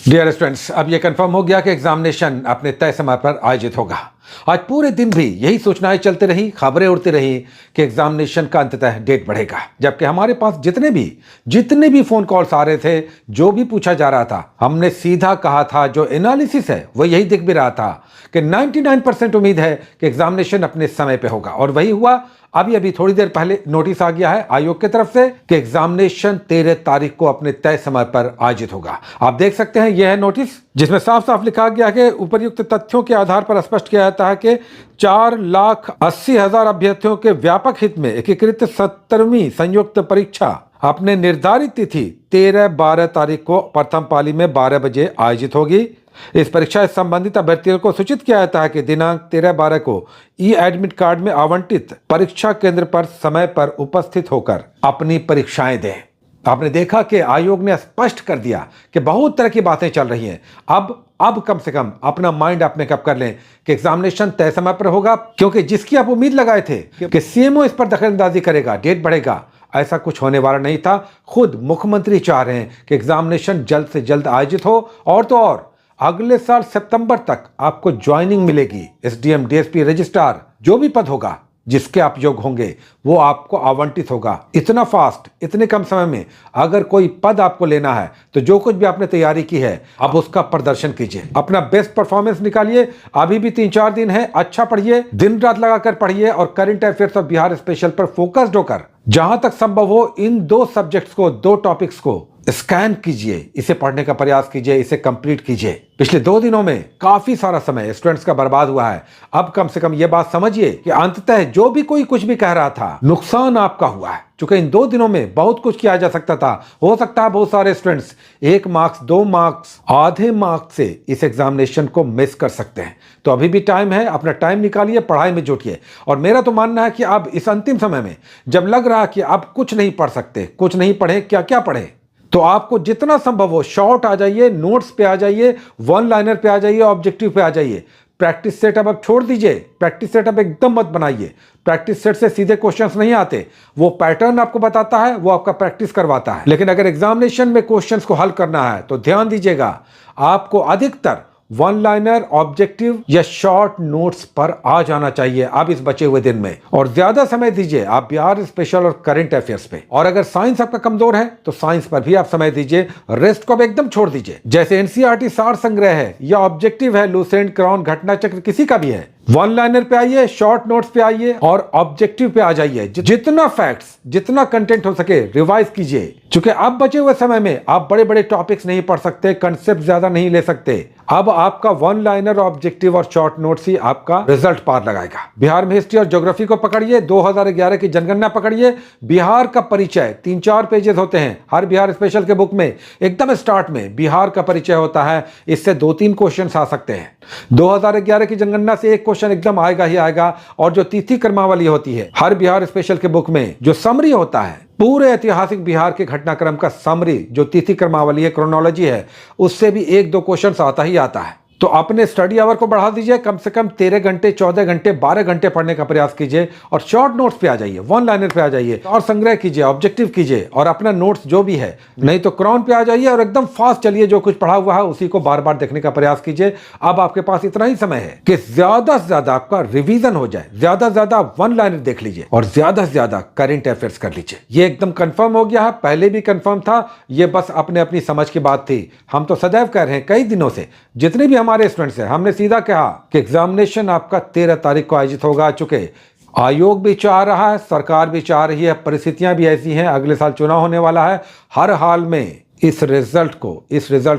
Dear students, अब यह confirm हो गया कि एग्जामिनेशन अपने तय समय पर आयोजित होगा। आज पूरे दिन भी यही सूचनाएं चलती रही, खबरें उड़ती रही कि एग्जामिनेशन का अंततः डेट बढ़ेगा, जबकि हमारे पास जितने भी फोन कॉल्स आ रहे थे, जो भी पूछा जा रहा था, हमने सीधा कहा था, जो एनालिसिस है वो यही दिख भी रहा था कि 99% उम्मीद है कि एग्जामिनेशन अपने समय पे होगा, और वही हुआ। अभी थोड़ी देर पहले नोटिस आ गया है आयोग की तरफ से कि एग्जामिनेशन 13 तारीख को अपने तय समय पर आयोजित होगा। आप देख सकते हैं, यह है नोटिस, जिसमें साफ साफ लिखा गया कि उपर्युक्त तथ्यों के आधार पर स्पष्ट किया जाता है कि 4,80,000 अभ्यर्थियों के व्यापक हित में एकीकृत 17वीं संयुक्त परीक्षा अपने निर्धारित तिथि 13-12 तारीख को प्रथम पाली में 12 बजे आयोजित होगी। इस परीक्षा से संबंधित अभ्यर्थियों को सूचित किया जाता है कि दिनांक 13-12 को ई एडमिट कार्ड में आवंटित परीक्षा केंद्र पर समय पर उपस्थित होकर अपनी परीक्षाएं दें। आपने देखा कि आयोग ने स्पष्ट कर दिया कि बहुत तरह की बातें चल रही हैं। अब कम से कम अपना माइंड आप मेकअप कर लें कि एग्जामिनेशन तय समय पर होगा, क्योंकि जिसकी आप उम्मीद लगाए थे कि सीएमओ इस पर दखलंदाजी करेगा, डेट बढ़ेगा, ऐसा कुछ होने वाला नहीं था। खुद मुख्यमंत्री चाह रहे हैं कि एग्जामिनेशन जल्द से जल्द आयोजित हो, और तो और अगले साल सितंबर तक आपको ज्वाइनिंग मिलेगी। एसडीएम, डीएसपी, रजिस्ट्रार, जो भी पद होगा, जिसके आप योग्य होंगे, वो आपको आवंटित होगा। इतना फास्ट, इतने कम समय में अगर कोई पद आपको लेना है, तो जो कुछ भी आपने तैयारी की है, अब उसका प्रदर्शन कीजिए, अपना बेस्ट परफॉर्मेंस निकालिए। अभी भी 3-4 दिन है, अच्छा पढ़िए, दिन रात लगाकर पढ़िए, और current affairs of Bihar special पर फोकस्ड होकर जहां तक संभव हो इन 2 सब्जेक्ट्स को, 2 टॉपिक्स को स्कैन कीजिए, इसे पढ़ने का प्रयास कीजिए, इसे कंप्लीट कीजिए। पिछले 2 दिनों में काफी सारा समय स्टूडेंट्स का बर्बाद हुआ है। अब कम से कम यह बात समझिए कि अंततः जो भी कोई कुछ भी कह रहा था, नुकसान आपका हुआ है, क्योंकि इन 2 दिनों में बहुत कुछ किया जा सकता था। हो सकता है बहुत सारे स्टूडेंट्स 1 मार्क्स, 2 मार्क्स, आधे मार्क्स से इस एग्जामिनेशन को मिस कर सकते हैं। तो अभी भी टाइम है, अपना टाइम निकालिए, पढ़ाई में जुटिए। और मेरा तो मानना है कि अब इस अंतिम समय में जब लग रहा है कि अब कुछ नहीं पढ़ सकते, कुछ नहीं पढ़े, क्या पढ़े, तो आपको जितना संभव हो शॉर्ट आ जाइए, नोट्स पे आ जाइए, वन लाइनर पे आ जाइए, ऑब्जेक्टिव पे आ जाइए। प्रैक्टिस सेट अब छोड़ दीजिए, प्रैक्टिस सेट अब एकदम मत बनाइए। प्रैक्टिस सेट से सीधे क्वेश्चंस नहीं आते, वो पैटर्न आपको बताता है, वो आपका प्रैक्टिस करवाता है। लेकिन अगर एग्जामिनेशन में क्वेश्चंस को हल करना है, तो ध्यान दीजिएगा, आपको अधिकतर वन लाइनर, ऑब्जेक्टिव या शॉर्ट नोट्स पर आ जाना चाहिए अब इस बचे हुए दिन में। और ज्यादा समय दीजिए आप बिहार स्पेशल और करंट अफेयर्स पे। और अगर साइंस आपका कमजोर है, तो साइंस पर भी आप समय दीजिए, रेस्ट को अब एकदम छोड़ दीजिए। जैसे एनसीईआरटी सार संग्रह है, या ऑब्जेक्टिव है, लूसेंट, क्राउन, घटना चक्र, किसी का भी है, वन लाइनर पे आइए, शॉर्ट नोट्स पे आइए, और ऑब्जेक्टिव पे आ जाइए। जितना फैक्ट्स, जितना कंटेंट हो सके रिवाइज कीजिए, क्योंकि अब बचे हुए समय में आप बड़े बड़े टॉपिक्स नहीं पढ़ सकते, कंसेप्ट ज्यादा नहीं ले सकते। अब आपका वन लाइनर, ऑब्जेक्टिव और शॉर्ट नोट्स ही आपका रिजल्ट पार लगाएगा। बिहार में हिस्ट्री और ज्योग्राफी को पकड़िए, 2011 की जनगणना पकड़िए, बिहार का परिचय 3-4 पेजेस होते हैं हर बिहार स्पेशल के बुक में। एकदम स्टार्ट में बिहार का परिचय होता है, इससे 2-3 क्वेश्चन आ सकते हैं। 2011 की जनगणना से एक क्वेश्चन एकदम आएगा ही आएगा। और जो तिथि क्रमावली होती है हर बिहार स्पेशल के बुक में, जो समरी होता है पूरे ऐतिहासिक बिहार के घटनाक्रम का समरी, जो तिथि क्रमावली है, क्रोनोलॉजी है, उससे भी 1-2 क्वेश्चन आता ही आता है। तो अपने स्टडी आवर को बढ़ा दीजिए, कम से कम 13 घंटे, 14 घंटे, 12 घंटे पढ़ने का प्रयास कीजिए, और शॉर्ट नोट्स पे आ जाइए, वन लाइनर पे आ जाइए, और संग्रह कीजिए, ऑब्जेक्टिव कीजिए, और अपना नोट्स जो भी है, नहीं तो क्राउन पे आ जाइए, और एकदम फास्ट चलिए। जो कुछ पढ़ा हुआ है उसी को बार बार देखने का प्रयास कीजिए। अब आपके पास इतना ही समय है कि ज्यादा से ज्यादा आपका रिवीजन हो जाए, ज्यादा से ज्यादा वन लाइनर देख लीजिए, और ज्यादा से ज्यादा करंट अफेयर्स कर लीजिए। ये एकदम कंफर्म हो गया है, पहले भी कंफर्म था, ये बस अपनी समझ की बात थी। हम तो सदैव कह रहे हैं कई दिनों से, जितने भी हमारे स्टूडेंट्स हैं, हमने सीधा कहा कि एग्जामिनेशन आपका 13 तारीख को आयोजित होगा। चुके आयोग भी चाह रहा है, सरकार भी चाह रही है, परिस्थितियां भी ऐसी हैं, अगले साल चुनाव होने वाला है। हर हाल में इस रिजल्ट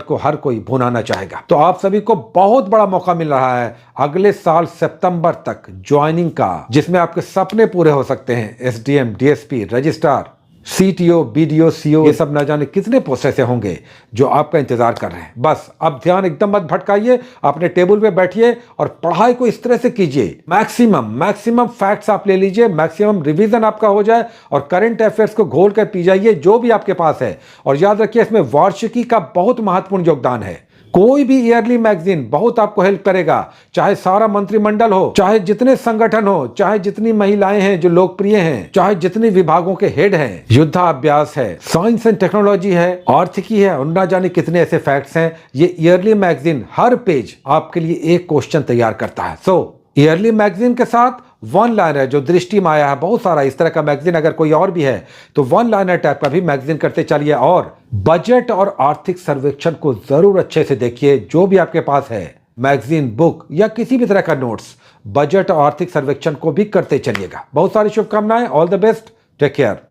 को हर कोई भुनाना चाहेगा। तो आप सभी को बहुत बड़ा मौका मिल रहा है अगले साल सितंबर तक ज्वाइनिंग का, जिसमें आपके सपने पूरे हो सकते हैं। SDM, DSP, registrar, CTO, BDO, CO, ये सब न जाने कितने पोस्ट ऐसे होंगे जो आपका इंतजार कर रहे हैं। बस अब ध्यान एकदम मत भटकाइए, अपने टेबल पे बैठिए और पढ़ाई को इस तरह से कीजिए, मैक्सिमम फैक्ट्स आप ले लीजिए, मैक्सिमम रिवीजन आपका हो जाए, और करंट अफेयर्स को घोल कर पी जाइए जो भी आपके पास है। और याद रखिए, इसमें वार्षिकी का बहुत महत्वपूर्ण योगदान है। कोई भी ईयरली मैगजीन बहुत आपको हेल्प करेगा, चाहे सारा मंत्रिमंडल हो, चाहे जितने संगठन हो, चाहे जितनी महिलाएं हैं जो लोकप्रिय हैं, चाहे जितने विभागों के हेड हैं, युद्धाभ्यास है, साइंस एंड टेक्नोलॉजी है, आर्थिकी है और ना जाने कितने ऐसे फैक्ट्स हैं। ये ईयरली मैगजीन हर पेज आपके लिए एक क्वेश्चन तैयार करता है। ईयरली मैगजीन के साथ वन लाइनर जो दृष्टि में आया है, बहुत सारा इस तरह का मैगजीन अगर कोई और भी है तो वन लाइनर टाइप का भी मैगजीन करते चलिए। और बजट और आर्थिक सर्वेक्षण को जरूर अच्छे से देखिए। जो भी आपके पास है मैगजीन, बुक या किसी भी तरह का नोट्स, बजट और आर्थिक सर्वेक्षण को भी करते चलिएगा। बहुत सारी शुभकामनाएं। All the best. Take care.